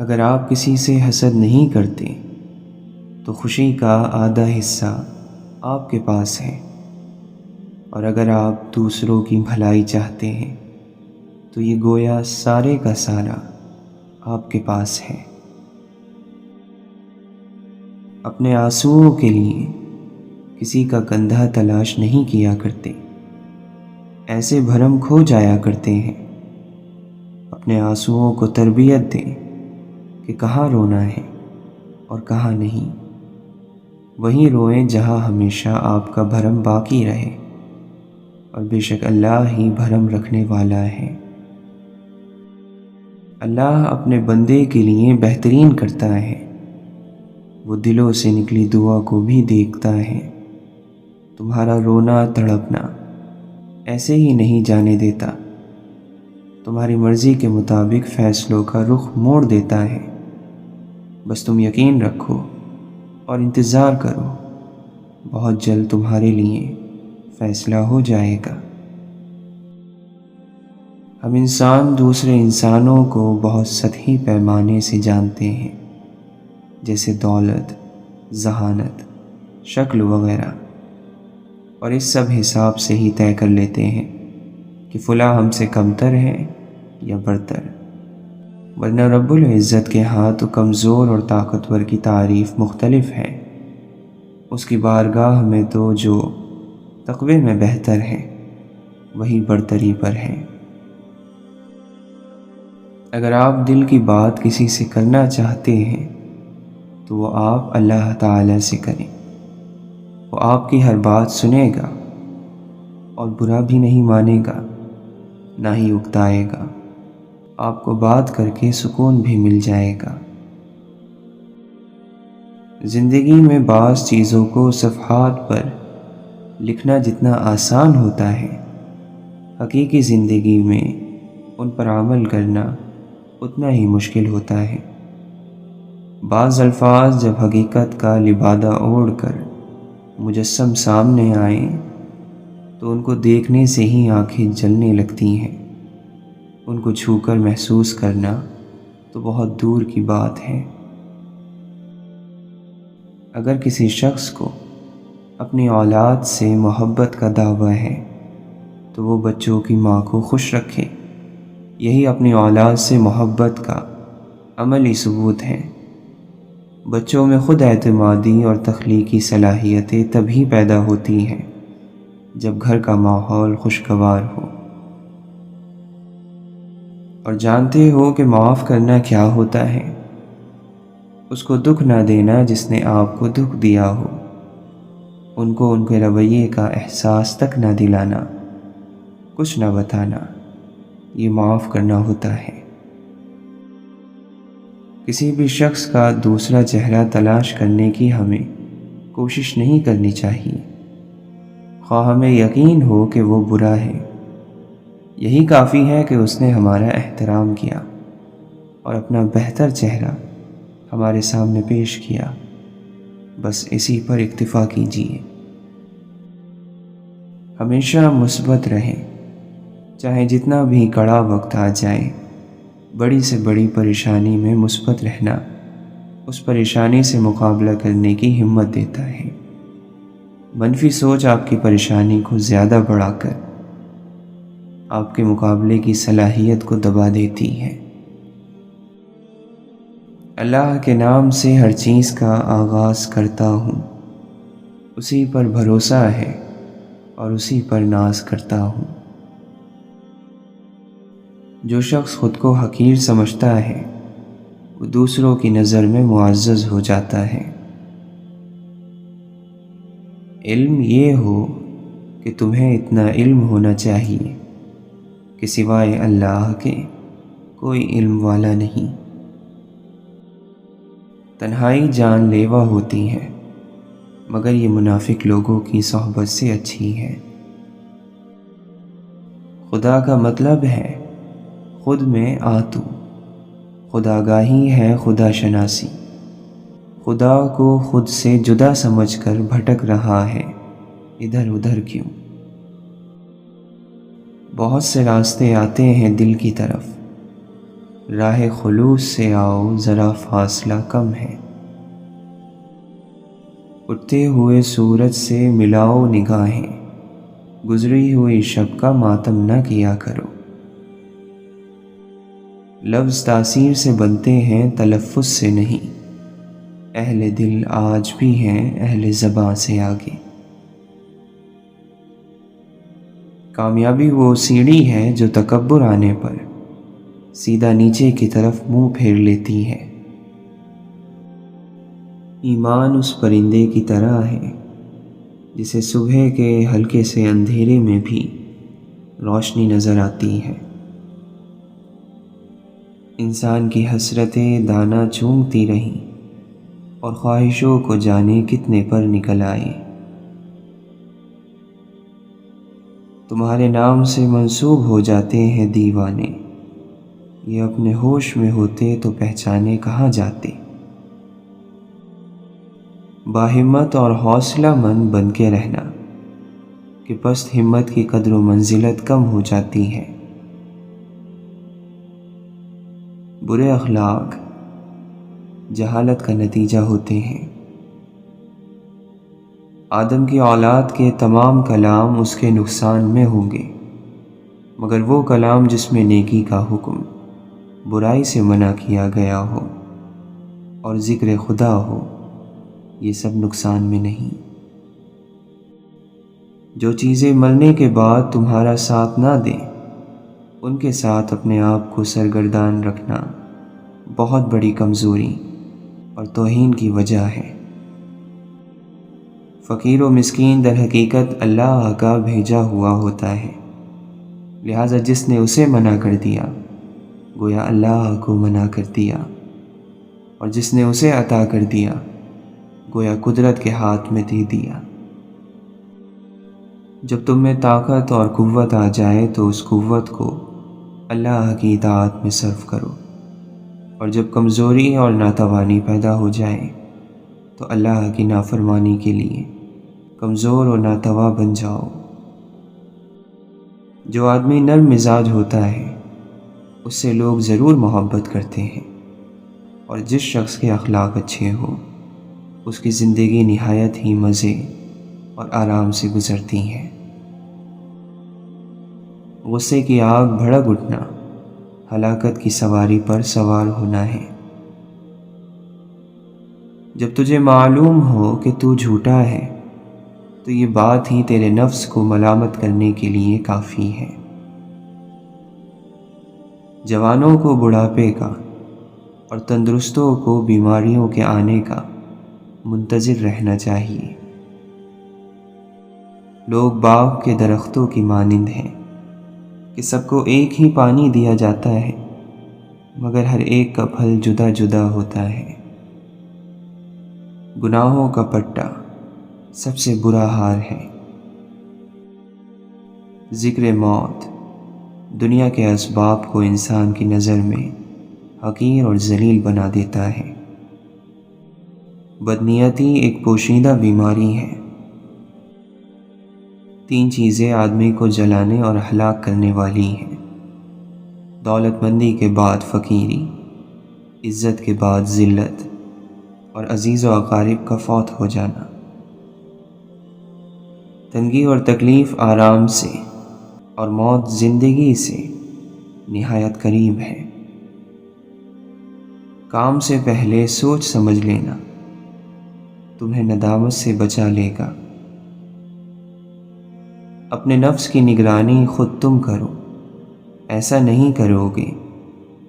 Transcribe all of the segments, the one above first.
اگر آپ کسی سے حسد نہیں کرتے تو خوشی کا آدھا حصہ آپ کے پاس ہے، اور اگر آپ دوسروں کی بھلائی چاہتے ہیں تو یہ گویا سارے کا سارا آپ کے پاس ہے۔ اپنے آنسوؤں کے لیے کسی کا کندھا تلاش نہیں کیا کرتے، ایسے بھرم کھو جایا کرتے ہیں۔ اپنے آنسوؤں کو تربیت دیں کہ کہاں رونا ہے اور کہاں نہیں۔ وہیں روئیں جہاں ہمیشہ آپ کا بھرم باقی رہے، اور بے شک اللہ ہی بھرم رکھنے والا ہے۔ اللہ اپنے بندے کے لیے بہترین کرتا ہے، وہ دلوں سے نکلی دعا کو بھی دیکھتا ہے۔ تمہارا رونا تڑپنا ایسے ہی نہیں جانے دیتا، تمہاری مرضی کے مطابق فیصلوں کا رخ موڑ دیتا ہے۔ بس تم یقین رکھو اور انتظار کرو، بہت جلد تمہارے لیے فیصلہ ہو جائے گا۔ ہم انسان دوسرے انسانوں کو بہت سطحی پیمانے سے جانتے ہیں، جیسے دولت، ذہانت، شکل وغیرہ، اور اس سب حساب سے ہی طے کر لیتے ہیں کہ فلاں ہم سے کمتر ہے یا برتر۔ ورنہ رب العزت کے ہاں تو کمزور اور طاقتور کی تعریف مختلف ہے، اس کی بارگاہ میں تو جو تقوی میں بہتر ہے وہی برتری پر ہے۔ اگر آپ دل کی بات کسی سے کرنا چاہتے ہیں تو وہ آپ اللہ تعالی سے کریں، وہ آپ کی ہر بات سنے گا اور برا بھی نہیں مانے گا، نہ ہی اکتائے گا، آپ کو بات کر کے سکون بھی مل جائے گا۔ زندگی میں بعض چیزوں کو صفحات پر لکھنا جتنا آسان ہوتا ہے، حقیقی زندگی میں ان پر عمل کرنا اتنا ہی مشکل ہوتا ہے۔ بعض الفاظ جب حقیقت کا لبادہ اوڑھ کر مجسم سامنے آئیں تو ان کو دیکھنے سے ہی آنکھیں جلنے لگتی ہیں، ان کو چھو کر محسوس کرنا تو بہت دور کی بات ہے۔ اگر کسی شخص کو اپنی اولاد سے محبت کا دعویٰ ہے تو وہ بچوں کی ماں کو خوش رکھے، یہی اپنی اولاد سے محبت کا عملی ثبوت ہے۔ بچوں میں خود اعتمادی اور تخلیقی صلاحیتیں تبھی پیدا ہوتی ہیں جب گھر کا ماحول خوشگوار ہو۔ اور جانتے ہو کہ معاف کرنا کیا ہوتا ہے؟ اس کو دکھ نہ دینا جس نے آپ کو دکھ دیا ہو، ان کو ان کے رویے کا احساس تک نہ دلانا، کچھ نہ بتانا، یہ معاف کرنا ہوتا ہے۔ کسی بھی شخص کا دوسرا چہرہ تلاش کرنے کی ہمیں کوشش نہیں کرنی چاہیے، خواہ ہمیں یقین ہو کہ وہ برا ہے۔ یہی کافی ہے کہ اس نے ہمارا احترام کیا اور اپنا بہتر چہرہ ہمارے سامنے پیش کیا، بس اسی پر اکتفا کیجیے۔ ہمیشہ مثبت رہیں، چاہے جتنا بھی کڑا وقت آ جائے۔ بڑی سے بڑی پریشانی میں مثبت رہنا اس پریشانی سے مقابلہ کرنے کی ہمت دیتا ہے۔ منفی سوچ آپ کی پریشانی کو زیادہ بڑھا کر آپ کے مقابلے کی صلاحیت کو دبا دیتی ہے۔ اللہ کے نام سے ہر چیز کا آغاز کرتا ہوں، اسی پر بھروسہ ہے اور اسی پر ناز کرتا ہوں۔ جو شخص خود کو حقیر سمجھتا ہے وہ دوسروں کی نظر میں معزز ہو جاتا ہے۔ علم یہ ہو کہ تمہیں اتنا علم ہونا چاہیے کہ سوائے اللہ کے کوئی علم والا نہیں۔ تنہائی جان لیوا ہوتی ہے، مگر یہ منافق لوگوں کی صحبت سے اچھی ہے۔ خدا کا مطلب ہے خود میں آ تو، خدا گاہی ہے خدا شناسی۔ خدا کو خود سے جدا سمجھ کر بھٹک رہا ہے ادھر ادھر کیوں؟ بہت سے راستے آتے ہیں دل کی طرف، راہ خلوص سے آؤ ذرا فاصلہ کم ہے۔ اٹھتے ہوئے سورج سے ملاؤ نگاہیں، گزری ہوئی شب کا ماتم نہ کیا کرو۔ لفظ تاثیر سے بنتے ہیں تلفظ سے نہیں، اہل دل آج بھی ہیں اہل زباں سے آگے۔ کامیابی وہ سیڑھی ہے جو تکبر آنے پر سیدھا نیچے کی طرف منہ پھیر لیتی ہے۔ ایمان اس پرندے کی طرح ہے جسے صبح کے ہلکے سے اندھیرے میں بھی روشنی نظر آتی ہے۔ انسان کی حسرتیں دانہ چونگتی رہیں اور خواہشوں کو جانے کتنے پر نکل آئے۔ تمہارے نام سے منسوب ہو جاتے ہیں دیوانے، یہ اپنے ہوش میں ہوتے تو پہچانے کہاں جاتے۔ باہمت اور حوصلہ مند بن کے رہنا کہ پست ہمت کی قدر و منزلت کم ہو جاتی ہے۔ برے اخلاق جہالت کا نتیجہ ہوتے ہیں۔ آدم کی اولاد کے تمام کلام اس کے نقصان میں ہوں گے، مگر وہ کلام جس میں نیکی کا حکم، برائی سے منع کیا گیا ہو اور ذکر خدا ہو، یہ سب نقصان میں نہیں۔ جو چیزیں مرنے کے بعد تمہارا ساتھ نہ دیں، ان کے ساتھ اپنے آپ کو سرگردان رکھنا بہت بڑی کمزوری اور توہین کی وجہ ہے۔ فقیر و مسکین در حقیقت اللہ کا بھیجا ہوا ہوتا ہے، لہٰذا جس نے اسے منع کر دیا گویا اللہ کو منع کر دیا، اور جس نے اسے عطا کر دیا گویا قدرت کے ہاتھ میں دے دیا۔ جب تم میں طاقت اور قوت آ جائے تو اس قوت کو اللہ کی اطاعت میں صرف کرو، اور جب کمزوری اور ناتوانی پیدا ہو جائے تو اللہ کی نافرمانی کے لیے کمزور اور ناتوا بن جاؤ۔ جو آدمی نرم مزاج ہوتا ہے اس سے لوگ ضرور محبت کرتے ہیں، اور جس شخص کے اخلاق اچھے ہوں اس کی زندگی نہایت ہی مزے اور آرام سے گزرتی ہے۔ غصے کی آگ بھڑک اٹھنا ہلاکت کی سواری پر سوار ہونا ہے۔ جب تجھے معلوم ہو کہ تو جھوٹا ہے تو یہ بات ہی تیرے نفس کو ملامت کرنے کے لیے کافی ہے۔ جوانوں کو بڑھاپے کا اور تندرستوں کو بیماریوں کے آنے کا منتظر رہنا چاہیے۔ لوگ باغ کے درختوں کی مانند ہیں کہ سب کو ایک ہی پانی دیا جاتا ہے، مگر ہر ایک کا پھل جدا جدا ہوتا ہے۔ گناہوں کا پٹا سب سے برا ہار ہے۔ ذکر موت دنیا کے اسباب کو انسان کی نظر میں حقیر اور ذلیل بنا دیتا ہے۔ بدنیتی ایک پوشیدہ بیماری ہے۔ 3 چیزیں آدمی کو جلانے اور ہلاک کرنے والی ہیں: دولت مندی کے بعد فقیری، عزت کے بعد ذلت، اور عزیز و اقارب کا فوت ہو جانا۔ تنگی اور تکلیف آرام سے، اور موت زندگی سے نہایت قریب ہے۔ کام سے پہلے سوچ سمجھ لینا تمہیں ندامت سے بچا لے گا۔ اپنے نفس کی نگرانی خود تم کرو، ایسا نہیں کرو گے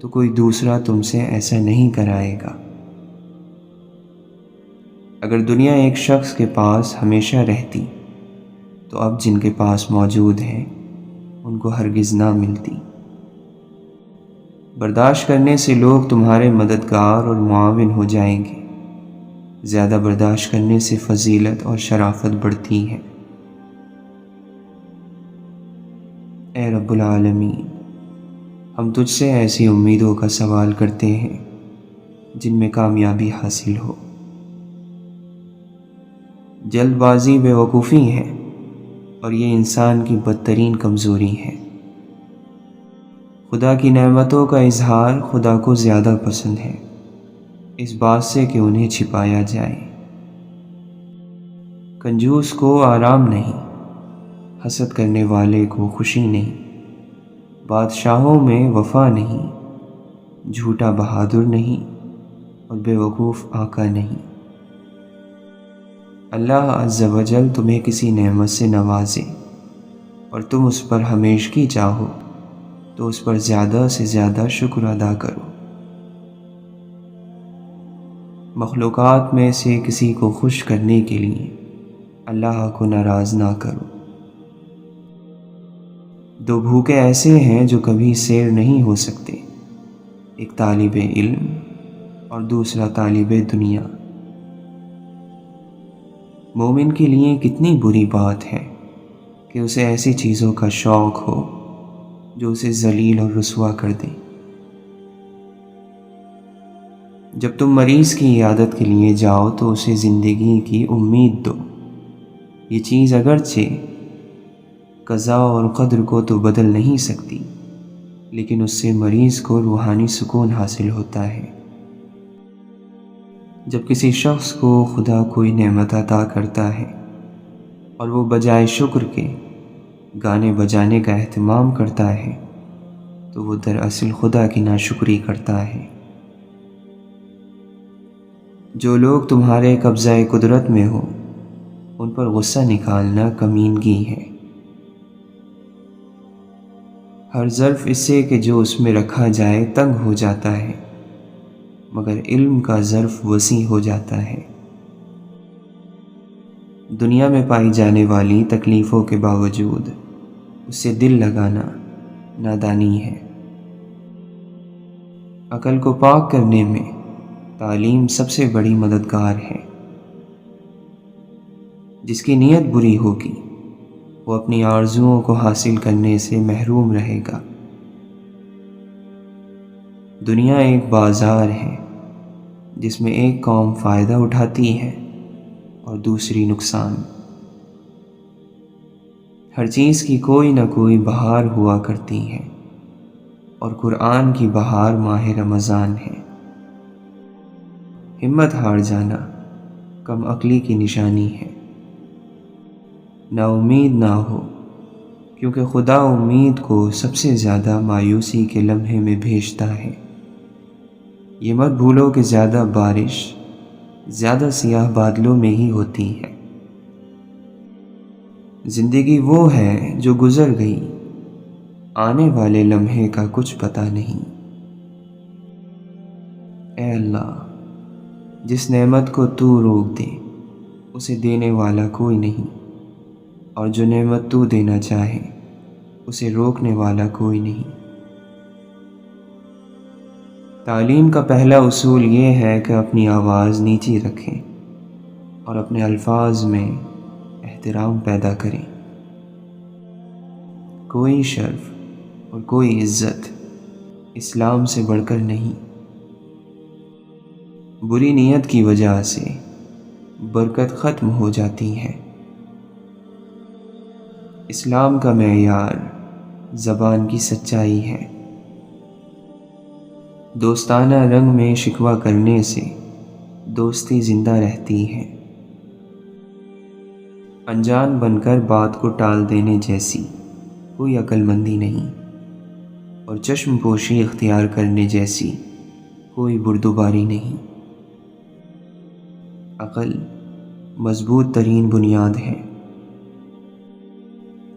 تو کوئی دوسرا تم سے ایسا نہیں کرائے گا۔ اگر دنیا ایک شخص کے پاس ہمیشہ رہتی تو اب جن کے پاس موجود ہے ان کو ہرگز نہ ملتی۔ برداشت کرنے سے لوگ تمہارے مددگار اور معاون ہو جائیں گے، زیادہ برداشت کرنے سے فضیلت اور شرافت بڑھتی ہے۔ اے رب العالمین، ہم تجھ سے ایسی امیدوں کا سوال کرتے ہیں جن میں کامیابی حاصل ہو۔ جلد بازی بے وقوفی ہے اور یہ انسان کی بدترین کمزوری ہے۔ خدا کی نعمتوں کا اظہار خدا کو زیادہ پسند ہے اس بات سے کہ انہیں چھپایا جائے۔ کنجوس کو آرام نہیں، حسد کرنے والے کو خوشی نہیں، بادشاہوں میں وفا نہیں، جھوٹا بہادر نہیں اور بے وقوف آقا نہیں۔ اللہ عز و جل تمہیں کسی نعمت سے نوازے اور تم اس پر ہمیشگی چاہو تو اس پر زیادہ سے زیادہ شکر ادا کرو۔ مخلوقات میں سے کسی کو خوش کرنے کے لیے اللہ کو ناراض نہ کرو۔ دو بھوکے ایسے ہیں جو کبھی سیر نہیں ہو سکتے، ایک طالب علم اور دوسرا طالب دنیا۔ مومن کے لیے کتنی بری بات ہے کہ اسے ایسی چیزوں کا شوق ہو جو اسے ذلیل اور رسوا کر دے۔ جب تم مریض کی عیادت کے لیے جاؤ تو اسے زندگی کی امید دو۔ یہ چیز اگرچہ قضا اور قدر کو تو بدل نہیں سکتی، لیکن اس سے مریض کو روحانی سکون حاصل ہوتا ہے۔ جب کسی شخص کو خدا کوئی نعمت عطا کرتا ہے اور وہ بجائے شکر کے گانے بجانے کا اہتمام کرتا ہے تو وہ دراصل خدا کی ناشکری کرتا ہے۔ جو لوگ تمہارے قبضہ قدرت میں ہو ان پر غصہ نکالنا کمینگی ہے۔ ہر ظرف اس سے کہ جو اس میں رکھا جائے تنگ ہو جاتا ہے، مگر علم کا ظرف وسیع ہو جاتا ہے۔ دنیا میں پائی جانے والی تکلیفوں کے باوجود اس سے دل لگانا نادانی ہے۔ عقل کو پاک کرنے میں تعلیم سب سے بڑی مددگار ہے۔ جس کی نیت بری ہوگی وہ اپنی آرزوؤں کو حاصل کرنے سے محروم رہے گا۔ دنیا ایک بازار ہے جس میں ایک قوم فائدہ اٹھاتی ہے اور دوسری نقصان۔ ہر چیز کی کوئی نہ کوئی بہار ہوا کرتی ہے اور قرآن کی بہار ماہ رمضان ہے۔ ہمت ہار جانا کم عقلی کی نشانی ہے۔ نا امید نہ ہو، کیونکہ خدا امید کو سب سے زیادہ مایوسی کے لمحے میں بھیجتا ہے۔ یہ مت بھولو کہ زیادہ بارش زیادہ سیاہ بادلوں میں ہی ہوتی ہے۔ زندگی وہ ہے جو گزر گئی، آنے والے لمحے کا کچھ پتہ نہیں۔ اے اللہ، جس نعمت کو تو روک دے اسے دینے والا کوئی نہیں، اور جو نعمت تو دینا چاہے اسے روکنے والا کوئی نہیں۔ تعلیم کا پہلا اصول یہ ہے کہ اپنی آواز نیچی رکھیں اور اپنے الفاظ میں احترام پیدا کریں۔ کوئی شرف اور کوئی عزت اسلام سے بڑھ کر نہیں۔ بری نیت کی وجہ سے برکت ختم ہو جاتی ہے۔ اسلام کا معیار زبان کی سچائی ہے۔ دوستانہ رنگ میں شکوہ کرنے سے دوستی زندہ رہتی ہے۔ انجان بن کر بات کو ٹال دینے جیسی کوئی عقل مندی نہیں، اور چشم پوشی اختیار کرنے جیسی کوئی بردباری نہیں۔ عقل مضبوط ترین بنیاد ہے۔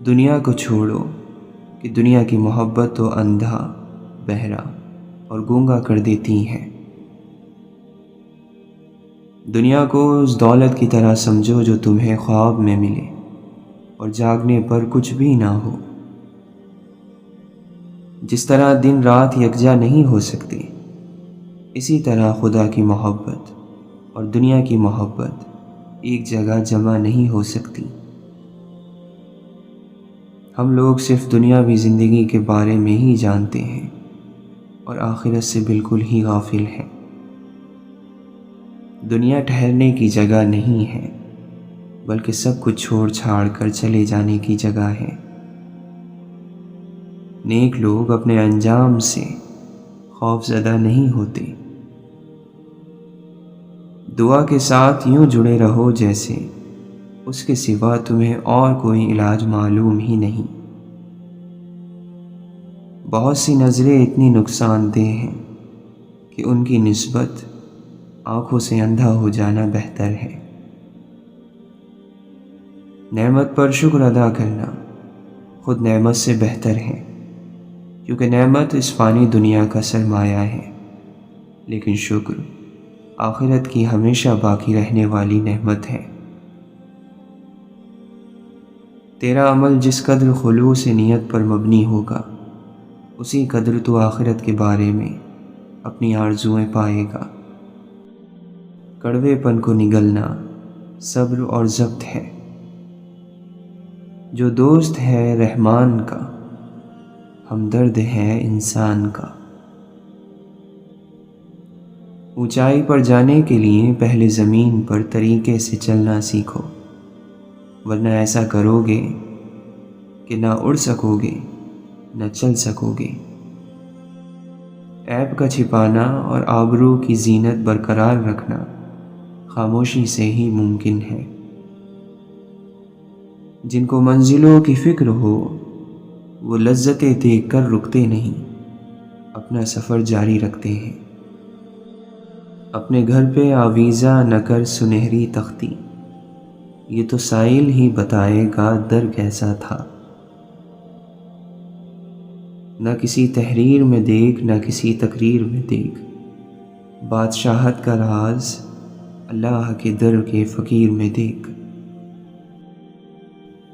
دنیا کو چھوڑو کہ دنیا کی محبت تو اندھا، بہرا اور گونگا کر دیتی ہے۔ دنیا کو اس دولت کی طرح سمجھو جو تمہیں خواب میں ملے اور جاگنے پر کچھ بھی نہ ہو۔ جس طرح دن رات یکجا نہیں ہو سکتے، اسی طرح خدا کی محبت اور دنیا کی محبت ایک جگہ جمع نہیں ہو سکتی۔ ہم لوگ صرف دنیاوی زندگی کے بارے میں ہی جانتے ہیں اور آخرت سے بالکل ہی غافل ہیں۔ دنیا ٹھہرنے کی جگہ نہیں ہے، بلکہ سب کچھ چھوڑ چھاڑ کر چلے جانے کی جگہ ہے۔ نیک لوگ اپنے انجام سے خوف زدہ نہیں ہوتے۔ دعا کے ساتھ یوں جڑے رہو جیسے اس کے سوا تمہیں اور کوئی علاج معلوم ہی نہیں۔ بہت سی نظریں اتنی نقصان دہ ہیں کہ ان کی نسبت آنکھوں سے اندھا ہو جانا بہتر ہے۔ نعمت پر شکر ادا کرنا خود نعمت سے بہتر ہے، کیونکہ نعمت اس فانی دنیا کا سرمایہ ہے، لیکن شکر آخرت کی ہمیشہ باقی رہنے والی نعمت ہے۔ تیرا عمل جس قدر خلوص نیت پر مبنی ہوگا، اسی قدر تو آخرت کے بارے میں اپنی آرزوئیں پائے گا۔ کڑوے پن کو نگلنا صبر اور ضبط ہے۔ جو دوست ہے رحمان کا، ہمدرد ہے انسان کا۔ اونچائی پر جانے کے لیے پہلے زمین پر طریقے سے چلنا سیکھو، ورنہ ایسا کرو گے کہ نہ اڑ سکو گے نہ چل سکو گے۔ عیب کا چھپانا اور آبرو کی زینت برقرار رکھنا خاموشی سے ہی ممکن ہے۔ جن کو منزلوں کی فکر ہو وہ لذتیں دیکھ کر رکتے نہیں، اپنا سفر جاری رکھتے ہیں۔ اپنے گھر پہ آویزہ نہ کر سنہری تختی، یہ تو سائل ہی بتائے گا در کیسا تھا۔ نہ کسی تحریر میں دیکھ نہ کسی تقریر میں دیکھ، بادشاہت کا راز اللہ کے در کے فقیر میں دیکھ۔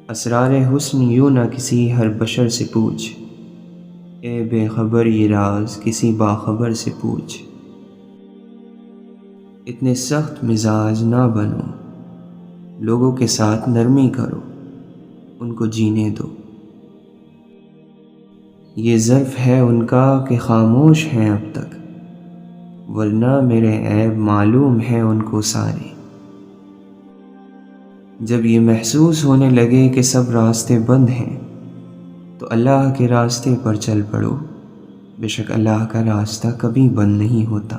اسرار حسن یوں نہ کسی ہر بشر سے پوچھ، اے بے خبر یہ راز کسی باخبر سے پوچھ۔ اتنے سخت مزاج نہ بنو، لوگوں کے ساتھ نرمی کرو، ان کو جینے دو۔ یہ ظرف ہے ان کا کہ خاموش ہیں اب تک، ورنہ میرے عیب معلوم ہیں ان کو سارے۔ جب یہ محسوس ہونے لگے کہ سب راستے بند ہیں تو اللہ کے راستے پر چل پڑو، بے شک اللہ کا راستہ کبھی بند نہیں ہوتا۔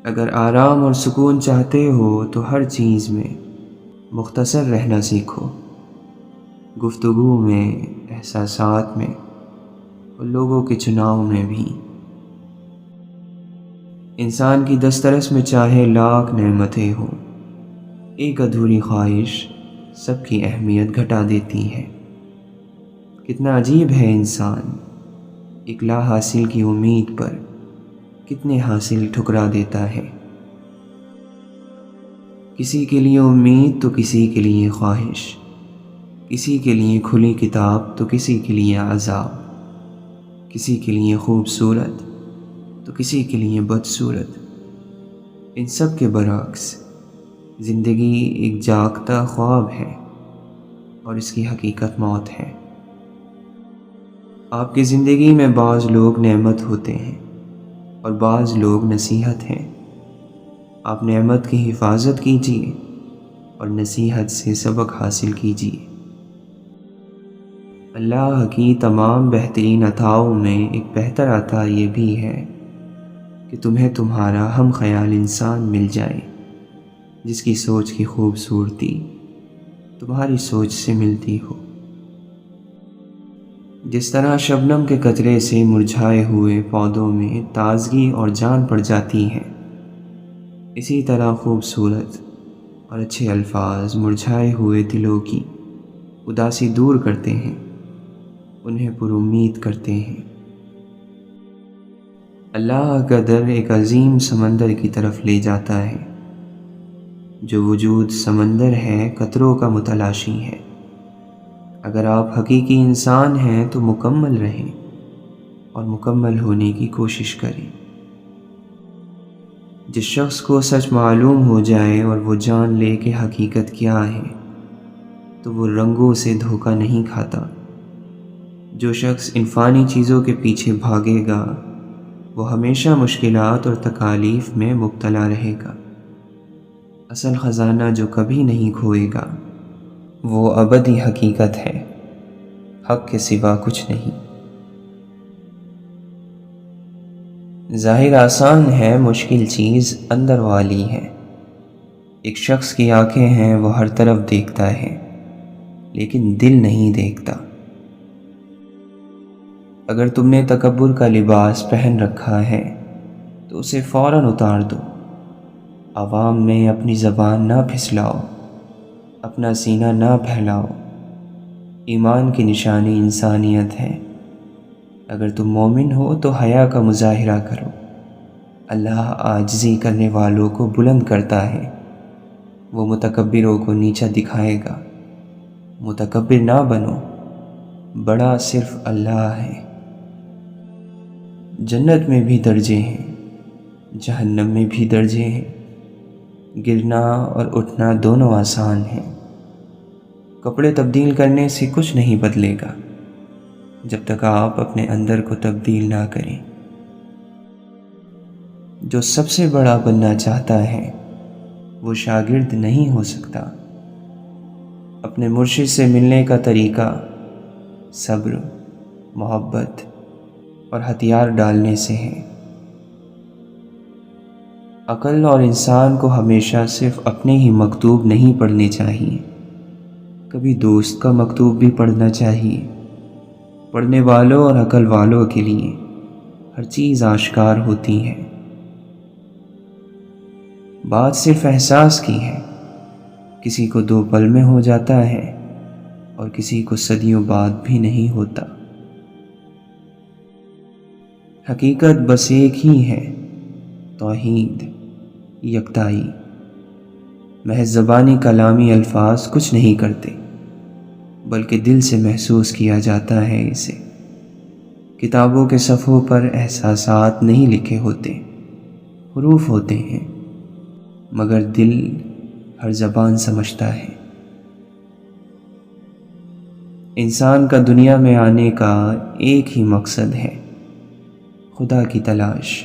اگر آرام اور سکون چاہتے ہو تو ہر چیز میں مختصر رہنا سیکھو، گفتگو میں، احساسات میں اور لوگوں کے چناؤ میں بھی۔ انسان کی دسترس میں چاہے لاکھ نعمتیں ہوں، ایک ادھوری خواہش سب کی اہمیت گھٹا دیتی ہے۔ کتنا عجیب ہے انسان، ایک لا حاصل کی امید پر کتنے حاصل ٹھکرا دیتا ہے۔ کسی کے لیے امید تو کسی کے لیے خواہش، کسی کے لیے کھلی کتاب تو کسی کے لیے عذاب، کسی کے لیے خوبصورت تو کسی کے لیے بدصورت۔ ان سب کے برعکس زندگی ایک جاگتا خواب ہے اور اس کی حقیقت موت ہے۔ آپ کی زندگی میں بعض لوگ نعمت ہوتے ہیں اور بعض لوگ نصیحت ہیں۔ آپ نعمت کی حفاظت کیجیے اور نصیحت سے سبق حاصل کیجیے۔ اللہ کی تمام بہترین عطاؤں میں ایک بہتر عطا یہ بھی ہے کہ تمہیں تمہارا ہم خیال انسان مل جائے، جس کی سوچ کی خوبصورتی تمہاری سوچ سے ملتی ہو۔ جس طرح شبنم کے قطرے سے مرجھائے ہوئے پودوں میں تازگی اور جان پڑ جاتی ہے، اسی طرح خوبصورت اور اچھے الفاظ مرجھائے ہوئے دلوں کی اداسی دور کرتے ہیں، انہیں پر امید کرتے ہیں۔ اللہ کا در ایک عظیم سمندر کی طرف لے جاتا ہے۔ جو وجود سمندر ہے قطروں کا متلاشی ہے۔ اگر آپ حقیقی انسان ہیں تو مکمل رہیں اور مکمل ہونے کی کوشش کریں۔ جس شخص کو سچ معلوم ہو جائے اور وہ جان لے کہ حقیقت کیا ہے تو وہ رنگوں سے دھوکہ نہیں کھاتا۔ جو شخص ان فانی چیزوں کے پیچھے بھاگے گا وہ ہمیشہ مشکلات اور تکالیف میں مبتلا رہے گا۔ اصل خزانہ جو کبھی نہیں کھوئے گا وہ ابدی حقیقت ہے۔ حق کے سوا کچھ نہیں۔ ظاہر آسان ہے، مشکل چیز اندر والی ہے۔ ایک شخص کی آنکھیں ہیں، وہ ہر طرف دیکھتا ہے لیکن دل نہیں دیکھتا۔ اگر تم نے تکبر کا لباس پہن رکھا ہے تو اسے فوراً اتار دو۔ عوام میں اپنی زبان نہ پھسلاؤ، اپنا سینہ نہ پھیلاؤ۔ ایمان کی نشانی انسانیت ہے۔ اگر تم مومن ہو تو حیا کا مظاہرہ کرو۔ اللہ عاجزی کرنے والوں کو بلند کرتا ہے، وہ متکبروں کو نیچا دکھائے گا۔ متکبر نہ بنو، بڑا صرف اللہ ہے۔ جنت میں بھی درجے ہیں، جہنم میں بھی درجے ہیں۔ گرنا اور اٹھنا دونوں آسان ہیں۔ کپڑے تبدیل کرنے سے کچھ نہیں بدلے گا جب تک آپ اپنے اندر کو تبدیل نہ کریں۔ جو سب سے بڑا بننا چاہتا ہے وہ شاگرد نہیں ہو سکتا۔ اپنے مرشد سے ملنے کا طریقہ صبر، محبت اور ہتھیار ڈالنے سے ہے۔ عقل اور انسان کو ہمیشہ صرف اپنے ہی مکتوب نہیں پڑھنے چاہیے، کبھی دوست کا مکتوب بھی پڑھنا چاہیے۔ پڑھنے والوں اور عقل والوں کے لیے ہر چیز آشکار ہوتی ہے۔ بات صرف احساس کی ہے، کسی کو 2 پل میں ہو جاتا ہے اور کسی کو صدیوں بعد بھی نہیں ہوتا۔ حقیقت بس ایک ہی ہے، توحید، یکتائی۔ محض زبانی کلامی الفاظ کچھ نہیں کرتے، بلکہ دل سے محسوس کیا جاتا ہے اسے۔ کتابوں کے صفحوں پر احساسات نہیں لکھے ہوتے، حروف ہوتے ہیں، مگر دل ہر زبان سمجھتا ہے۔ انسان کا دنیا میں آنے کا ایک ہی مقصد ہے، خدا کی تلاش۔